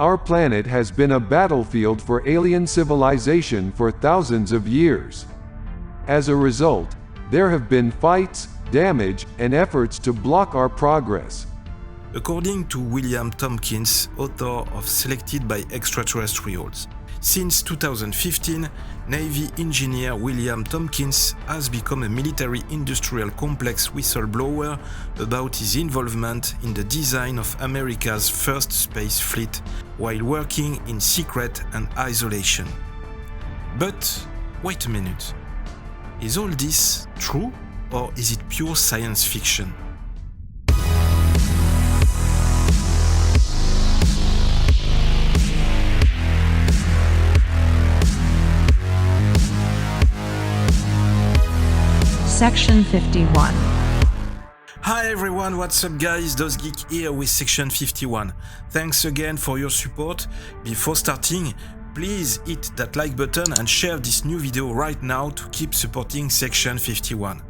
Our planet has been a battlefield for alien civilization for thousands of years. As a result, there have been fights, damage, and efforts to block our progress. According to William Tompkins, author of Selected by Extraterrestrials, since 2015, Navy engineer William Tompkins has become a military-industrial complex whistleblower about his involvement in the design of America's first space fleet while working in secret and isolation. But wait a minute, is all this true or is it pure science fiction? Section 51. Hi everyone, what's up guys, DOZgeek here with Section 51. Thanks again for your support. Before starting, please hit that like button and share this new video right now to keep supporting Section 51.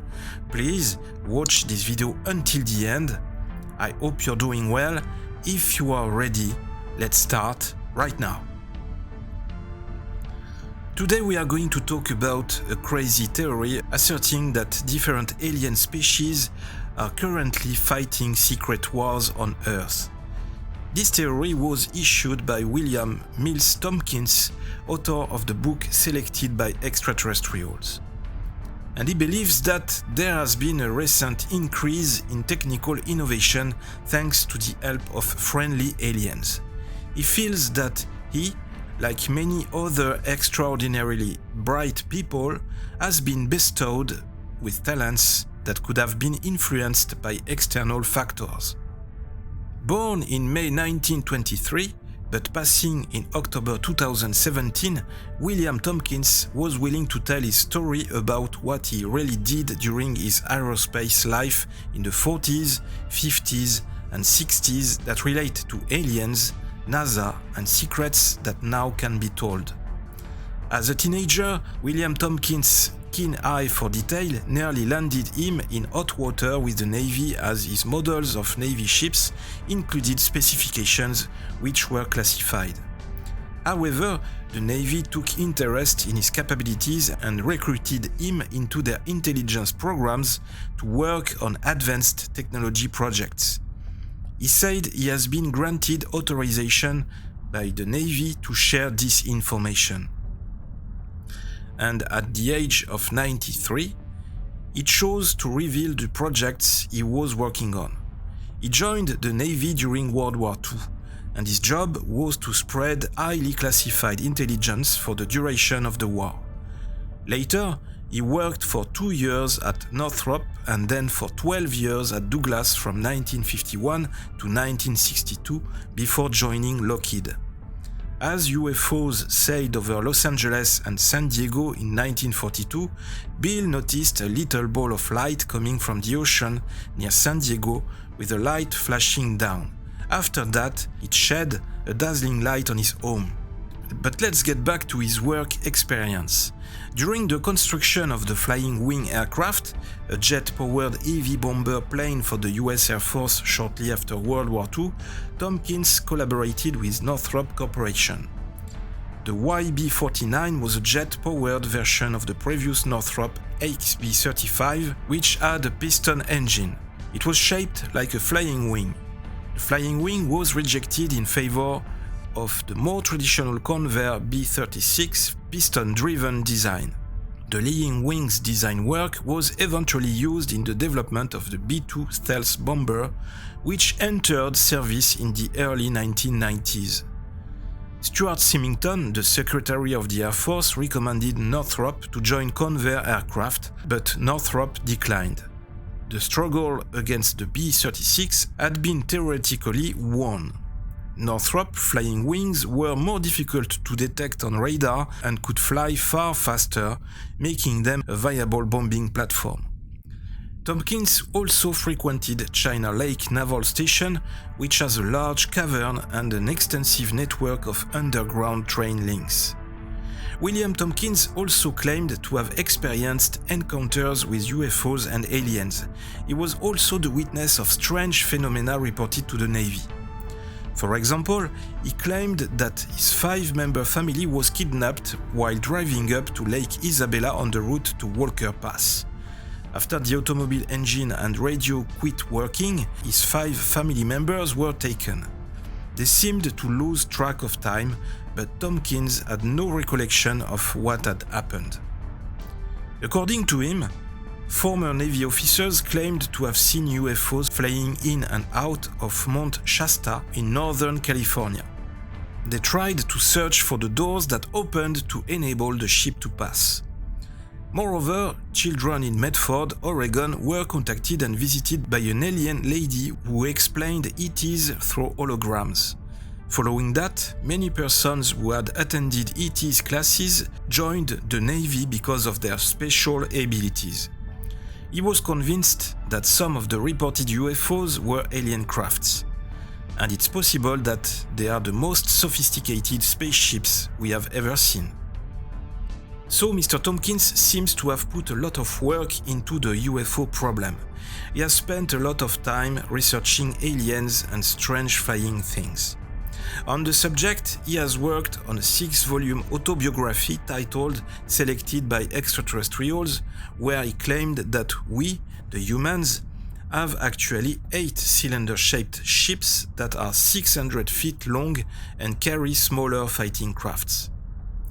Please watch this video until the end. I hope you're doing well. If you are ready, let's start right now. Today we are going to talk about a crazy theory asserting that different alien species are currently fighting secret wars on Earth. This theory was issued by William Tompkins, author of the book Selected by Extraterrestrials. And he believes that there has been a recent increase in technical innovation thanks to the help of friendly aliens. He feels that he, like many other extraordinarily bright people, has been bestowed with talents that could have been influenced by external factors. Born in May 1923, but passing in October 2017, William Tompkins was willing to tell his story about what he really did during his aerospace life in the 40s, 50s, and 60s that relate to aliens, NASA, and secrets that now can be told. As a teenager, William Tompkins' keen eye for detail nearly landed him in hot water with the Navy, as his models of Navy ships included specifications which were classified. However, the Navy took interest in his capabilities and recruited him into their intelligence programs to work on advanced technology projects. He said he has been granted authorization by the Navy to share this information. And at the age of 93, he chose to reveal the projects he was working on. He joined the Navy during World War II, and his job was to spread highly classified intelligence for the duration of the war. Later, he worked for 2 years at Northrop and then for 12 years at Douglas from 1951 to 1962 before joining Lockheed. As UFOs sailed over Los Angeles and San Diego in 1942, Bill noticed a little ball of light coming from the ocean near San Diego with a light flashing down. After that, it shed a dazzling light on his home. But let's get back to his work experience. During the construction of the Flying Wing aircraft, a jet-powered heavy bomber plane for the US Air Force shortly after World War II, Tompkins collaborated with Northrop Corporation. The YB-49 was a jet-powered version of the previous Northrop XB-35, which had a piston engine. It was shaped like a flying wing. The flying wing was rejected in favor of the more traditional Convair B-36 piston-driven design. The Flying Wing's design work was eventually used in the development of the B-2 stealth bomber, which entered service in the early 1990s. Stuart Symington, the Secretary of the Air Force, recommended Northrop to join Convair aircraft, but Northrop declined. The struggle against the B-36 had been theoretically won. Northrop flying wings were more difficult to detect on radar and could fly far faster, making them a viable bombing platform. Tompkins also frequented China Lake Naval Station, which has a large cavern and an extensive network of underground train links. William Tompkins also claimed to have experienced encounters with UFOs and aliens. He was also the witness of strange phenomena reported to the Navy. For example, he claimed that his 5-member family was kidnapped while driving up to Lake Isabella on the route to Walker Pass. After the automobile engine and radio quit working, his 5 family members were taken. They seemed to lose track of time, but Tompkins had no recollection of what had happened. According to him, former Navy officers claimed to have seen UFOs flying in and out of Mount Shasta in Northern California. They tried to search for the doors that opened to enable the ship to pass. Moreover, children in Medford, Oregon were contacted and visited by an alien lady who explained ETs through holograms. Following that, many persons who had attended ET's classes joined the Navy because of their special abilities. He was convinced that some of the reported UFOs were alien crafts, and it's possible that they are the most sophisticated spaceships we have ever seen. So Mr. Tompkins seems to have put a lot of work into the UFO problem. He has spent a lot of time researching aliens and strange flying things. On the subject, he has worked on a 6-volume autobiography titled Selected by Extraterrestrials, where he claimed that we, the humans, have actually 8 cylinder-shaped ships that are 600 feet long and carry smaller fighting crafts.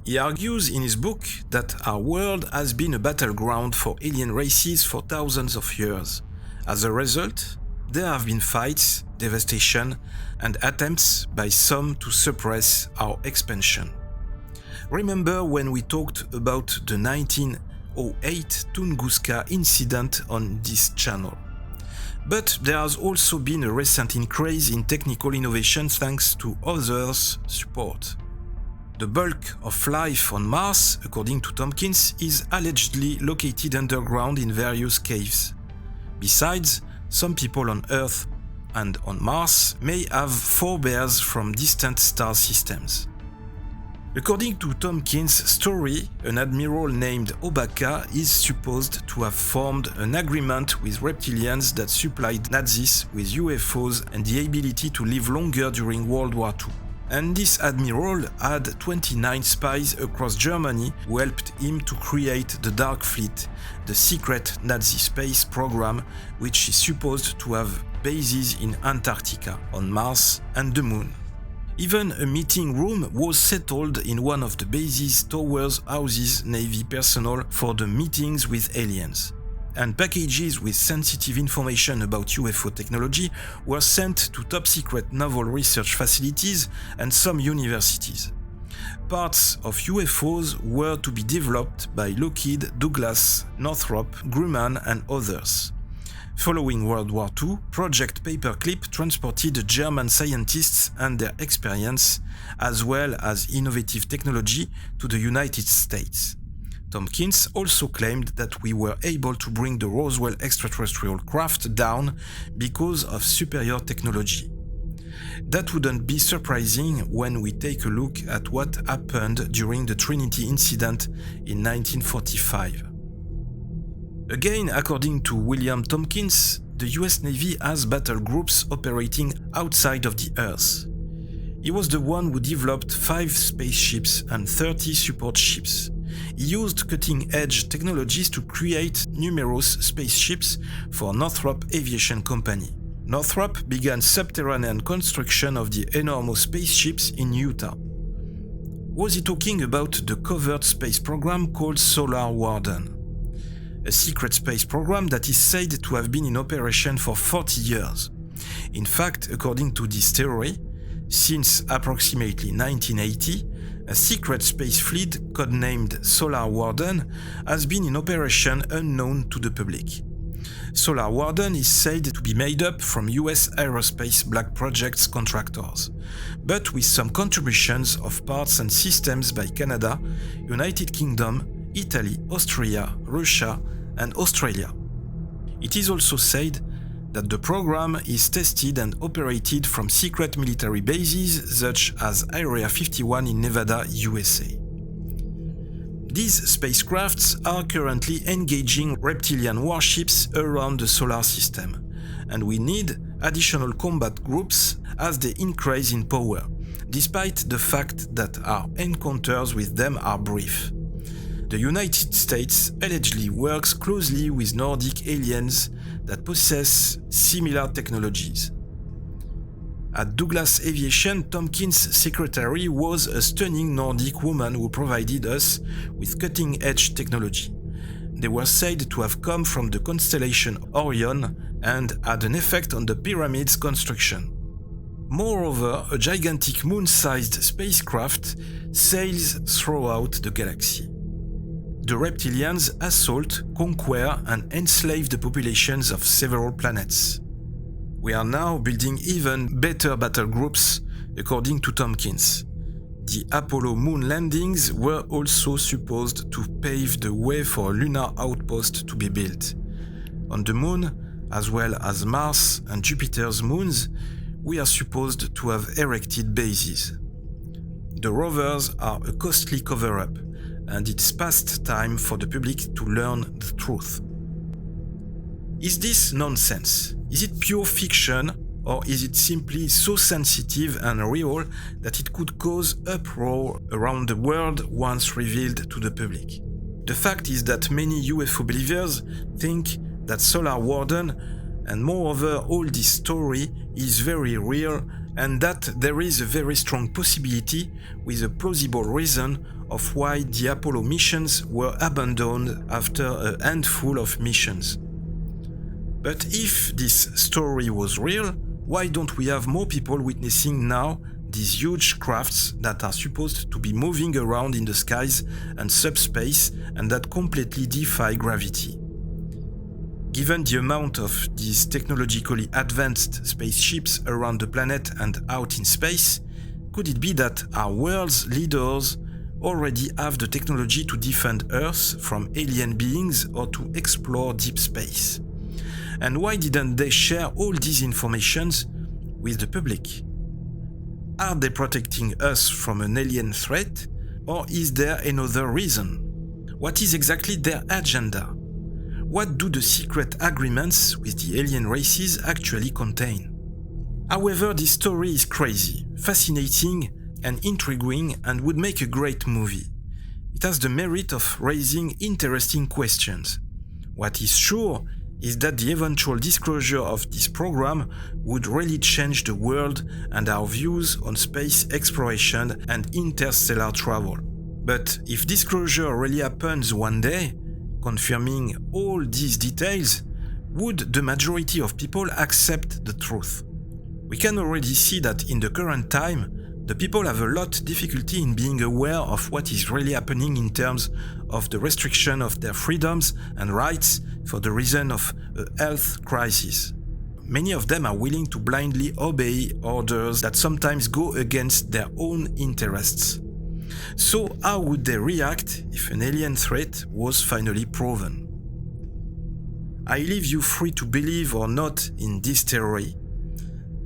He argues in his book that our world has been a battleground for alien races for thousands of years. As a result, there have been fights, devastation, and attempts by some to suppress our expansion. Remember when we talked about the 1908 Tunguska incident on this channel? But there has also been a recent increase in technical innovation thanks to others' support. The bulk of life on Mars, according to Tompkins, is allegedly located underground in various caves. Besides, some people on Earth and on Mars may have forebears from distant star systems. According to Tompkins' story, an admiral named Obaka is supposed to have formed an agreement with reptilians that supplied Nazis with UFOs and the ability to live longer during World War II. And this admiral had 29 spies across Germany who helped him to create the Dark Fleet, the secret Nazi space program which is supposed to have bases in Antarctica, on Mars and the Moon. Even a meeting room was settled in one of the base's towers houses Navy personnel for the meetings with aliens. And packages with sensitive information about UFO technology were sent to top-secret naval research facilities and some universities. Parts of UFOs were to be developed by Lockheed, Douglas, Northrop, Grumman and others. Following World War II, Project Paperclip transported German scientists and their experience, as well as innovative technology, to the United States. Tompkins also claimed that we were able to bring the Roswell extraterrestrial craft down because of superior technology. That wouldn't be surprising when we take a look at what happened during the Trinity incident in 1945. Again, according to William Tompkins, the US Navy has battle groups operating outside of the Earth. He was the one who developed 5 spaceships and 30 support ships. He used cutting-edge technologies to create numerous spaceships for Northrop Aviation Company. Northrop began subterranean construction of the enormous spaceships in Utah. Was he talking about the covert space program called Solar Warden? A secret space program that is said to have been in operation for 40 years. In fact, according to this theory, since approximately 1980, a secret space fleet codenamed Solar Warden has been in operation unknown to the public. Solar Warden is said to be made up from US aerospace black projects contractors, but with some contributions of parts and systems by Canada, United Kingdom, Italy, Austria, Russia, and Australia. It is also said that the program is tested and operated from secret military bases such as Area 51 in Nevada, USA. These spacecrafts are currently engaging reptilian warships around the solar system, and we need additional combat groups as they increase in power, despite the fact that our encounters with them are brief. The United States allegedly works closely with Nordic aliens that possess similar technologies. At Douglas Aviation, Tompkins' secretary was a stunning Nordic woman who provided us with cutting-edge technology. They were said to have come from the constellation Orion and had an effect on the pyramid's construction. Moreover, a gigantic moon-sized spacecraft sails throughout the galaxy. The reptilians assault, conquer, and enslave the populations of several planets. We are now building even better battle groups, according to Tompkins. The Apollo moon landings were also supposed to pave the way for a lunar outpost to be built. On the moon, as well as Mars and Jupiter's moons, we are supposed to have erected bases. The rovers are a costly cover-up, and it's past time for the public to learn the truth. Is this nonsense? Is it pure fiction, or is it simply so sensitive and real that it could cause uproar around the world once revealed to the public? The fact is that many UFO believers think that Solar Warden, and moreover all this story, is very real, and that there is a very strong possibility with a plausible reason of why the Apollo missions were abandoned after a handful of missions. But if this story was real, why don't we have more people witnessing now these huge crafts that are supposed to be moving around in the skies and subspace and that completely defy gravity? Given the amount of these technologically advanced spaceships around the planet and out in space, could it be that our world's leaders already have the technology to defend Earth from alien beings or to explore deep space? And why didn't they share all these informations with the public? Are they protecting us from an alien threat, or is there another reason? What is exactly their agenda? What do the secret agreements with the alien races actually contain? However, this story is crazy, fascinating, and intriguing, and would make a great movie. It has the merit of raising interesting questions. What is sure is that the eventual disclosure of this program would really change the world and our views on space exploration and interstellar travel. But if disclosure really happens one day, confirming all these details, would the majority of people accept the truth? We can already see that in the current time, the people have a lot difficulty in being aware of what is really happening in terms of the restriction of their freedoms and rights for the reason of a health crisis. Many of them are willing to blindly obey orders that sometimes go against their own interests. So how would they react if an alien threat was finally proven? I leave you free to believe or not in this theory.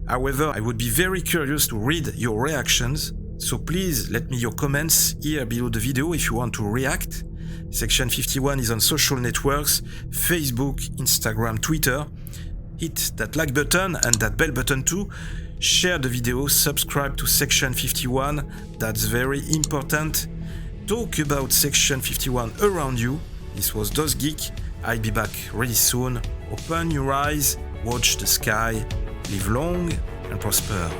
However, I would be very curious to read your reactions, so please let me your comments here below the video if you want to react. Section 51 is on social networks, Facebook, Instagram, Twitter. Hit that like button and that bell button too. Share the video, subscribe to Section 51, that's very important. Talk about Section 51 around you. This was DOZgeek, I'll be back really soon. Open your eyes, watch the sky, live long and prosper.